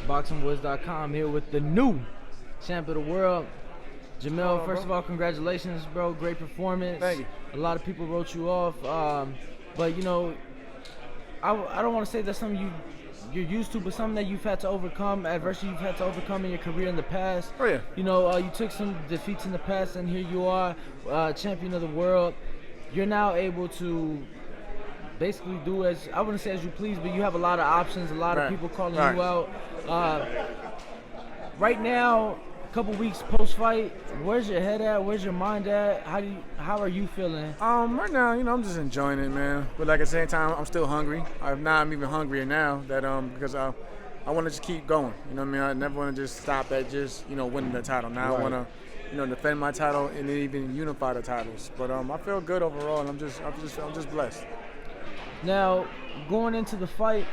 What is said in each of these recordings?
ThaBoxingvoice.com here with the new champ of the world, Jamel. First of all, congratulations, bro. Great performance. Thank you. A lot of people wrote you off, but you know, I don't want to say that's something you're used to, but something that you've had to overcome, adversity you've had to overcome in your career in the past. Oh yeah. You know, you took some defeats in the past, and here you are, champion of the world. You're now able to basically do as, I wouldn't say as you please, but you have a lot of options, a lot of people calling you out. Right now, a couple weeks post-fight, where's your head at? Where's your mind at? How are you feeling? Right now, you know, I'm just enjoying it, man. But like at the same time, I'm still hungry. I'm even hungrier now that because I want to just keep going. You know what I mean? I never want to just stop at just, you know, winning the title. Now I want to, you know, defend my title and then even unify the titles. But I feel good overall, and I'm just blessed. Now, going into the fight,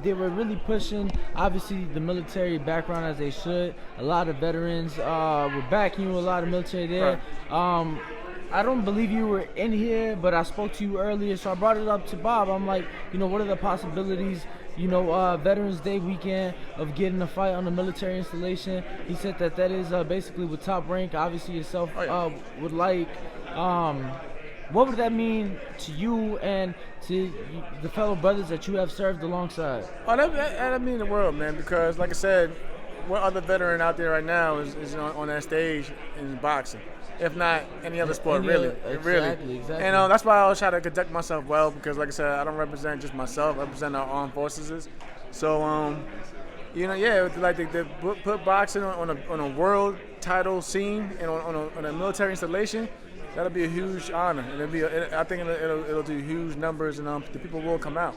they were really pushing, obviously, the military background as they should. A lot of veterans were backing you, a lot of military there. Right. I don't believe you were in here, but I spoke to you earlier, so I brought it up to Bob. I'm like, you know, what are the possibilities, you know, Veterans Day weekend of getting a fight on the military installation? He said that is basically what Top Rank, obviously yourself, would like. What would that mean to you and to the fellow brothers that you have served alongside? Oh, that means the world, man, because like I said, what other veteran out there right now is on that stage in boxing, if not any other sport, really. Exactly. And that's why I always try to conduct myself well, because like I said, I don't represent just myself, I represent our armed forces. So, you know, yeah, like they put boxing on a world title scene and on a military installation. That'll be a huge honor, and I think it'll do huge numbers, and the people will come out.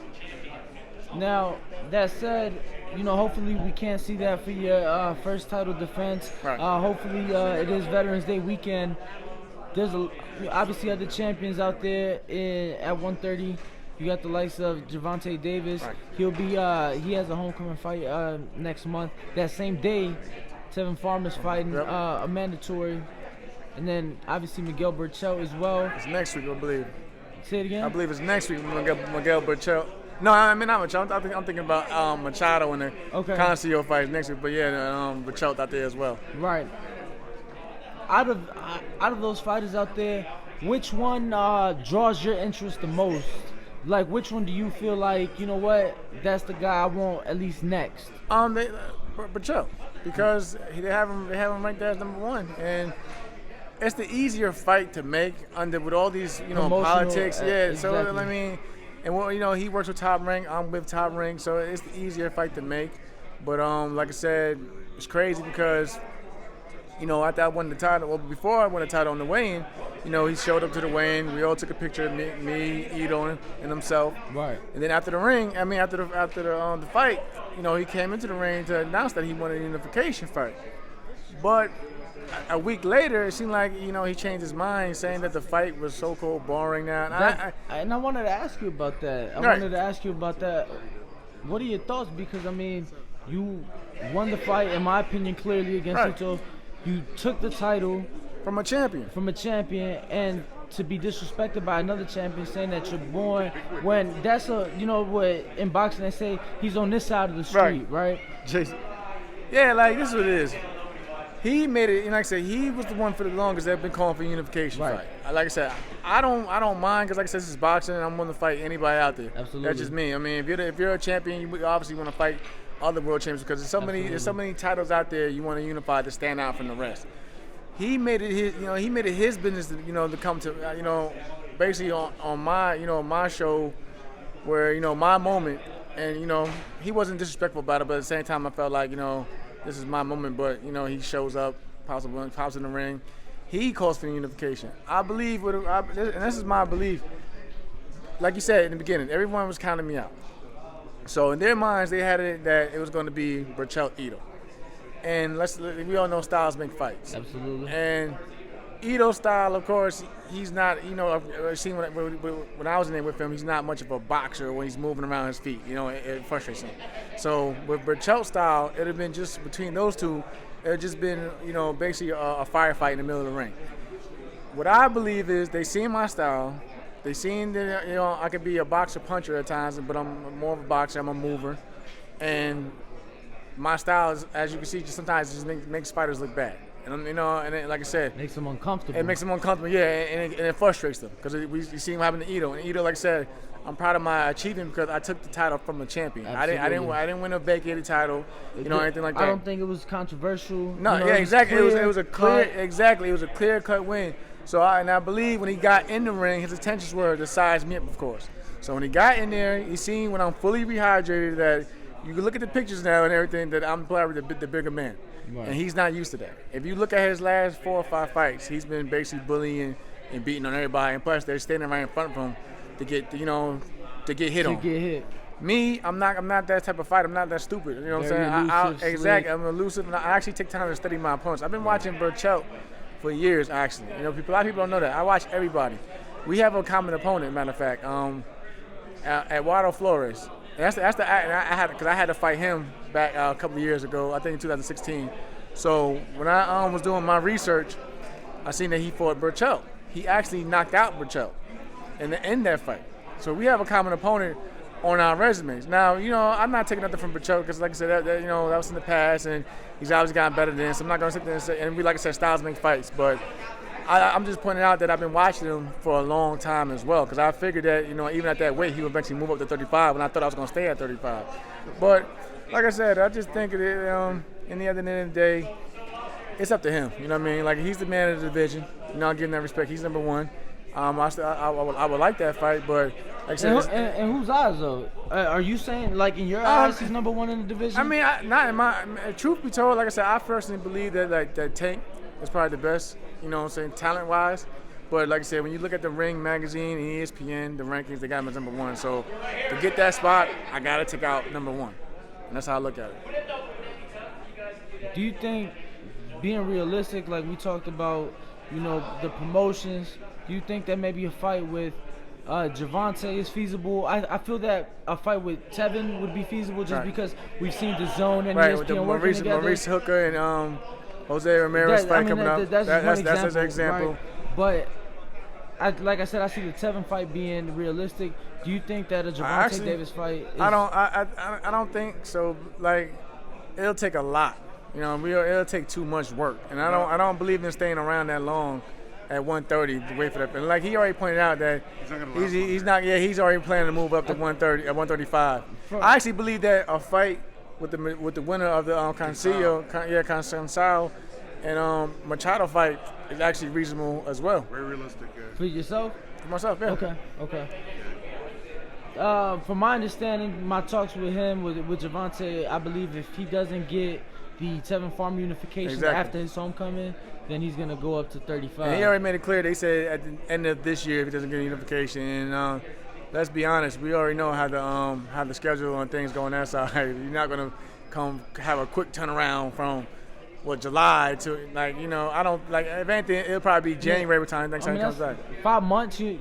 Now, that said, you know, hopefully we can't see that for your first title defense. Right. Hopefully it is Veterans Day weekend. There's obviously other champions out there at 130. You got the likes of Gervonta Davis. Right. He has a homecoming fight next month. That same day, Tevin Farmer's fighting a mandatory. And then, obviously, Miguel Berchelt as well. It's next week, I believe. Say it again? I believe it's next week, Miguel Berchelt. No, I mean, not Berchelt. I'm thinking about Machado and the Concio fight next week. But, yeah, Berchelt out there as well. Right. Out of those fighters out there, which one draws your interest the most? Like, which one do you feel like, you know what, that's the guy I want at least next? Berchelt. Because they have him ranked as number one. And it's the easier fight to make with all these, you know, politics. Yeah, exactly. So I mean, and well, you know, he works with Top Rank. I'm with Top Rank, so it's the easier fight to make. But like I said, it's crazy because, you know, after I won the title, well, before I won the title on the weigh-in, you know, he showed up to the weigh-in. We all took a picture of me, Ito, and himself. Right. And then after the fight, you know, he came into the ring to announce that he wanted a unification fight. But a week later, it seemed like, you know, he changed his mind, saying that the fight was so-called boring now. And I wanted to ask you about that. What are your thoughts? Because, I mean, you won the fight, in my opinion, clearly against Ito. You took the title from a champion. And to be disrespected by another champion, saying that you're born, when that's you know what, in boxing they say he's on this side of the street, right? Jason. Yeah, like, this is what it is. He made it, and like I said, he was the one for the longest that have been calling for a unification fight. Like I said, I don't mind, because like I said, this is boxing, and I'm willing to fight anybody out there. Absolutely. That's just me. I mean, if you're a champion, you obviously want to fight other world champions, because there's so many titles out there you want to unify to stand out from the rest. He made it his business to, you know, to come to, you know, basically on my, you know, my show, where, you know, my moment, and, you know, he wasn't disrespectful about it, but at the same time I felt like, you know, this is my moment. But, you know, he shows up, pops in the ring. He calls for unification. I believe, and this is my belief, like you said in the beginning, everyone was counting me out. So in their minds, they had it that it was going to be Berchelt Ito. And we all know styles make fights. Absolutely. And Ito's style, of course, he's not, you know, I've seen when I was in there with him, he's not much of a boxer when he's moving around his feet. You know, it frustrates him. So with Berchelt's style, it would have been just between those two, it would just been, you know, basically a firefight in the middle of the ring. What I believe is they seen my style. They seen that, you know, I could be a boxer puncher at times, but I'm more of a boxer. I'm a mover. And my style is, as you can see, just sometimes just makes fighters look bad. And you know, and it, like I said, Makes them uncomfortable. it makes them uncomfortable. Yeah, and it frustrates them because you see him having to Ito, and Ito, like I said, I'm proud of my achievement because I took the title from a champion. I didn't win a vacated title, you know, anything like that. I don't think it was controversial. No, you know, yeah, exactly. It was a clear, cut. exactly. It was a clear cut win. So I believe when he got in the ring, his intentions were to size me up, of course. So when he got in there, he seen when I'm fully rehydrated that you can look at the pictures now and everything that I'm probably the bigger man. Right. And he's not used to that. If you look at his last 4 or 5 fights, he's been basically bullying and beating on everybody. And plus, they're standing right in front of him to get, you know, to get hit on. To get hit. Me, I'm not that type of fighter. I'm not that stupid. You know what I'm Very saying? Exactly. I'm elusive. And I actually take time to study my opponents. I've been watching Berchelt for years, actually. You know, a lot of people don't know that. I watch everybody. We have a common opponent, matter of fact, Eduardo Flores. And that's the because I had to fight him back a couple of years ago. I think in 2016. So when I was doing my research, I seen that he fought Berchelt. He actually knocked out Berchelt in that fight. So we have a common opponent on our resumes. Now, you know, I'm not taking nothing from Berchelt because, like I said, that you know, that was in the past, and he's obviously gotten better than this. So I'm not going to sit there and say, and we, like I said, styles make fights. But I'm just pointing out that I've been watching him for a long time as well because I figured that, you know, even at that weight, he would eventually move up to 35, and I thought I was going to stay at 35. But like I said, I just think that in the end of the day, it's up to him. You know what I mean? Like, he's the man of the division. You know, I'll give him that respect. He's number one. I would like that fight, but like I said, and whose eyes though? Are you saying like in your eyes he's number one in the division? I mean, not in my. Truth be told, like I said, I personally believe that that Tank is probably the best. You know what I'm saying, talent wise. But like I said, when you look at the Ring magazine and ESPN, the rankings, they got him as number one. So to get that spot, I gotta take out number one, and that's how I look at it. Do you think, being realistic, like we talked about, you know, the promotions? Do you think that maybe a fight with Gervonta is feasible? I feel that a fight with Tevin would be feasible just because we've seen Dazn and ESPN with the working together. Maurice Hooker and Jose Ramirez fight coming up. That's an example. Right? But like I said, I see the Tevin fight being realistic. Do you think that a Gervonta Davis fight is... I don't think so. Like, it'll take a lot. You know, it'll take too much work. And I don't believe in staying around that long at 130 to wait for that. And like he already pointed out that he's already planning to move up to 130 at 135. I actually believe that a fight with the winner of the Cansao and Machado fight is actually reasonable as well. Very realistic, yeah. For yourself? For myself, yeah. Okay. From my understanding, my talks with him, with Gervonta, I believe if he doesn't get the Tevin Farm unification after his homecoming, then he's going to go up to 35. And he already made it clear. They said at the end of this year, if he doesn't get a unification, and let's be honest, we already know how the schedule and things go on that side. You're not going to come have a quick turnaround from July to, like, you know, I don't, like, if anything, it'll probably be January by the time next time he comes back. 5 months, you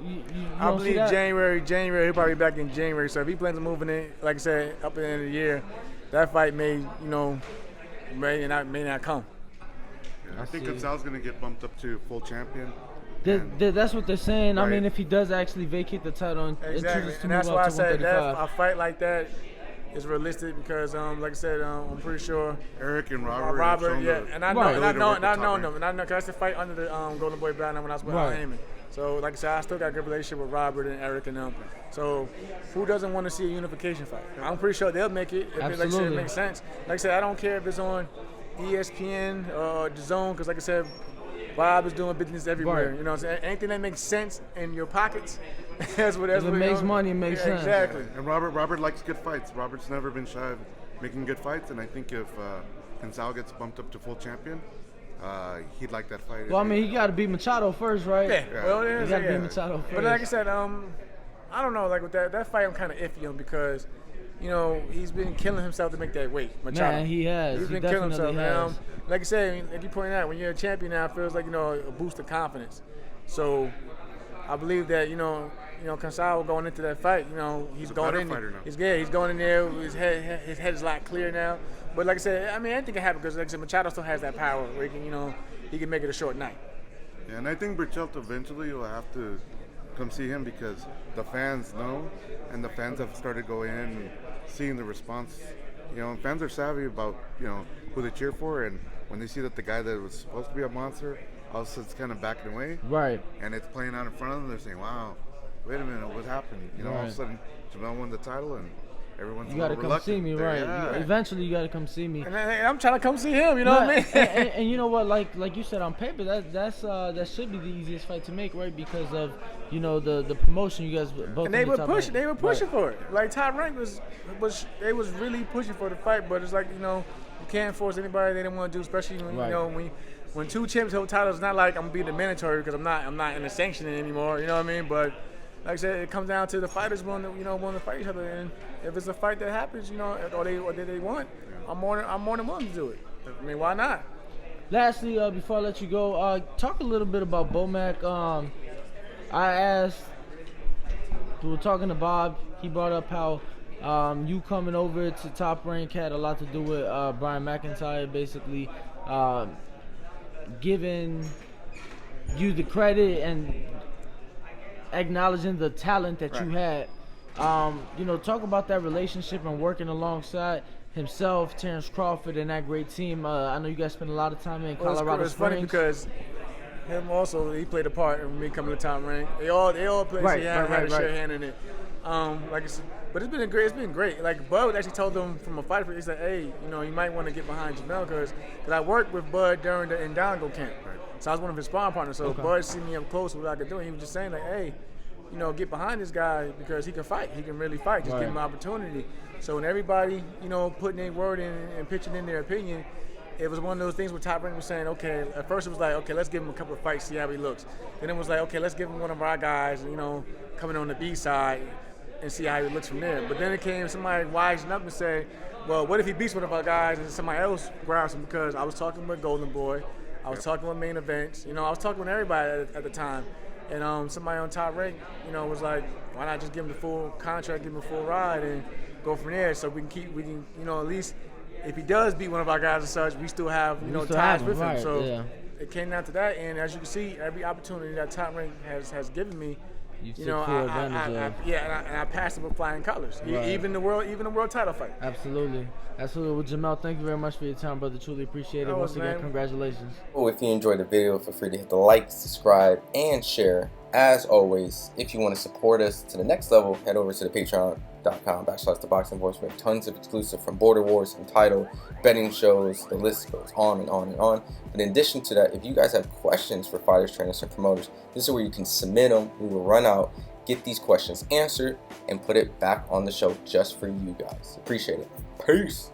I don't believe see that? January, he'll probably be back in January. So if he plans on moving it, like I said, up at the end of the year, that fight may not come. Yeah, I think Gonzalez's going to get bumped up to full champion. That's what they're saying. Right. I mean, if he does actually vacate the title and chooses to and move that's up why I to said that 135. a fight like that is realistic because, like I said, I'm pretty sure Eric and Robert, yeah, and I know, because that's the fight under the Golden Boy banner when I was with Heyman. So, like I said, I still got a good relationship with Robert and Eric and them. So, who doesn't want to see a unification fight? I'm pretty sure they'll make it. If it, like I said, it makes sense. Like I said, I don't care if it's on ESPN or Dazn, because like I said, Bob is doing business everywhere. Right. You know what I'm saying? Anything that makes sense in your pockets, that's what it makes money, it makes sense. Exactly. And Robert likes good fights. Robert's never been shy of making good fights, and I think if Gonzalez gets bumped up to full champion, he'd like that fight. Well, I mean, he got to beat Machado first, right? Yeah. Well, it is. He got to beat Machado first. But like I said, I don't know. Like with that fight, I'm kind of iffy on because, you know, he's been killing himself to make that weight. Machado. Man, he has. He's been killing himself. Man. Like I said, like you pointed out, when you're a champion now, it feels like, you know, a boost of confidence. So I believe that, you know, Cansao going into that fight, you know, he's going in. He's going in there. His head is a lot clear now. But like I said, I mean, anything can happen because, like I said, Machado still has that power where he can, you know, he can make it a short night. Yeah, and I think Berchelt eventually will have to come see him because the fans know, and the fans have started going in and seeing the response and fans are savvy about who they cheer for, and when they see that the guy that was supposed to be a monster, all of a sudden it's kind of backing away, Right. and it's playing out in front of them, they're saying, "Wow, wait a minute, what happened?" All of Right. a sudden Jamel won the title, and everyone's You gotta come see me, right? Yeah. Eventually, you gotta come see me. And I'm trying to come see him. You know what I mean? and you know what? Like you said, on paper, that should be the easiest fight to make, right? Because of the promotion you guys both. And they were pushing. They were pushing Right. for it. Like Top Rank was really pushing for the fight. But it's like you can't force anybody they didn't want to do, especially when Right. when two champs hold titles. It's not like I'm gonna be the mandatory because I'm not in the sanctioning anymore. You know what I mean? But like I said, it comes down to the fighters want to fight each other, and if it's a fight that happens, or they want, I'm more than willing to do it. I mean, why not? Lastly, before I let you go, talk a little bit about Bomac. I asked, we were talking to Bob. He brought up how you coming over to Top Rank had a lot to do with Brian McIntyre, basically giving you the credit and acknowledging the talent that you had. Talk about that relationship and working alongside himself, Terrence Crawford, and that great team. I know you guys spent a lot of time in Colorado It's Springs. funny because him also, he played a part in me coming to Top Rank. They all played. Right, He had right, a share right. hand in it. But it's been great. Like Bud actually told them from a fight, he said, "Hey, you might want to get behind Jamel because I worked with Bud during the Indongo camp, so I was one of his sparring partners. So Bud see me up close, what I could do. And he was just saying like, hey, get behind this guy because he can fight. He can really fight. Just give him an opportunity. So when everybody, putting their word in and pitching in their opinion, it was one of those things where Top Rank was saying, okay, at first it was like, okay, let's give him a couple of fights, see how he looks. Then it was like, okay, let's give him one of our guys, coming on the B side and see how he looks from there. But then it came somebody wising up and said, well, what if he beats one of our guys and somebody else grabs him? Because I was talking with Golden Boy, I was talking with Main Events, I was talking with everybody at the time. And somebody on Top Rank, was like, why not just give him the full contract, give him a full ride, and go from there? So we can, at least if he does beat one of our guys and such, we still have, ties with him. So it came down to that, and as you can see, every opportunity that Top Rank has given me, I passed it with flying colors. Right. Even the world title fight. Absolutely. Well, Jamel, thank you very much for your time, brother. Truly appreciate it. Once again, congratulations. Oh, if you enjoyed the video, feel free to hit the like, subscribe, and share. As always, if you want to support us to the next level, head over to the patreon.com/ThaBoxingVoice. We have tons of exclusive from Border Wars and title, betting shows, the list goes on and on and on. But in addition to that, if you guys have questions for fighters, trainers, and promoters, this is where you can submit them. We will run out, get these questions answered, and put it back on the show just for you guys. Appreciate it. Peace.